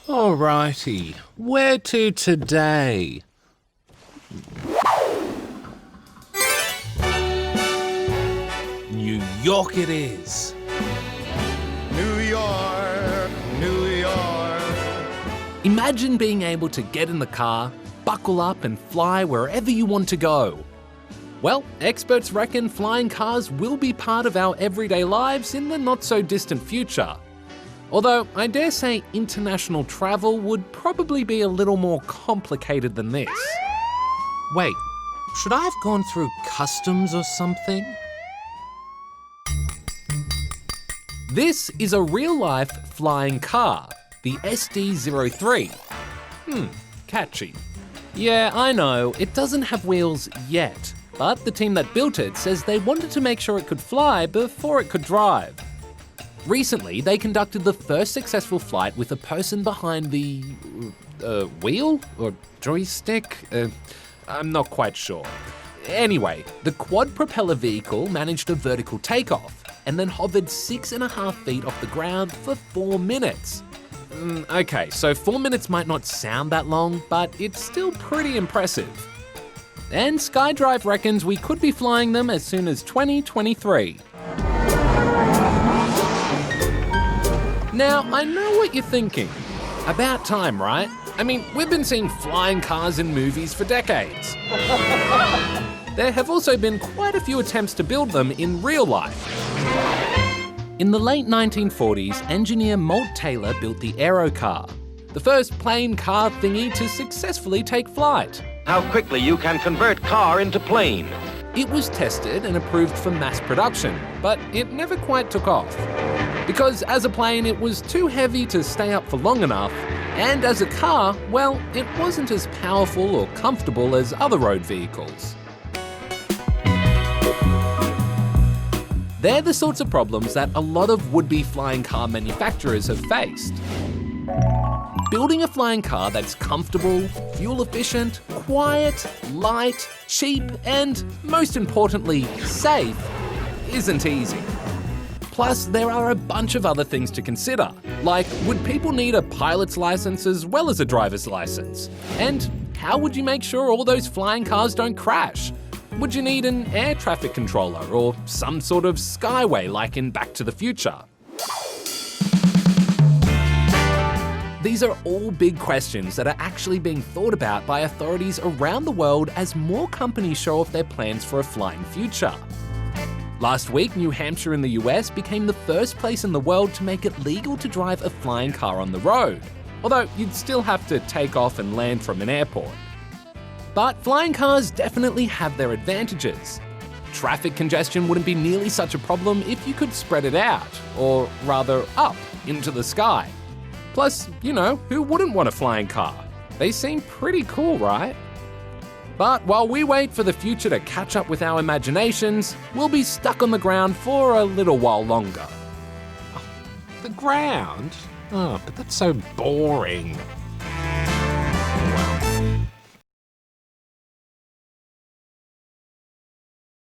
Alrighty, where to today? New York it is. New York, New York. Imagine being able to get in the car, buckle up and fly wherever you want to go. Well, experts reckon flying cars will be part of our everyday lives in the not-so-distant future. Although, I dare say international travel would probably be a little more complicated than this. Wait, should I have gone through customs or something? This is a real-life flying car, the SD-03. Catchy. Yeah, I know, it doesn't have wheels yet, but the team that built it says they wanted to make sure it could fly before it could drive. Recently, they conducted the first successful flight with a person behind the wheel or joystick? I'm not quite sure. Anyway, the quad propeller vehicle managed a vertical takeoff and then hovered 6.5 feet off the ground for 4 minutes. Okay, so 4 minutes might not sound that long, but it's still pretty impressive. And SkyDrive reckons we could be flying them as soon as 2023. Now, I know what you're thinking. About time, right? I mean, we've been seeing flying cars in movies for decades. There have also been quite a few attempts to build them in real life. In the late 1940s, engineer Molt Taylor built the Aerocar, the first plane car thingy to successfully take flight. How quickly you can convert car into plane. It was tested and approved for mass production, but it never quite took off. Because as a plane, it was too heavy to stay up for long enough, and as a car, well, it wasn't as powerful or comfortable as other road vehicles. They're the sorts of problems that a lot of would-be flying car manufacturers have faced. Building a flying car that's comfortable, fuel-efficient, quiet, light, cheap, and most importantly, safe, isn't easy. Plus, there are a bunch of other things to consider, like would people need a pilot's license as well as a driver's license? And how would you make sure all those flying cars don't crash? Would you need an air traffic controller or some sort of skyway like in Back to the Future? These are all big questions that are actually being thought about by authorities around the world as more companies show off their plans for a flying future. Last week, New Hampshire in the US became the first place in the world to make it legal to drive a flying car on the road, although you'd still have to take off and land from an airport. But flying cars definitely have their advantages. Traffic congestion wouldn't be nearly such a problem if you could spread it out, or rather up, into the sky. Plus, you know, who wouldn't want a flying car? They seem pretty cool, right? But while we wait for the future to catch up with our imaginations, we'll be stuck on the ground for a little while longer. The ground? Oh, but that's so boring.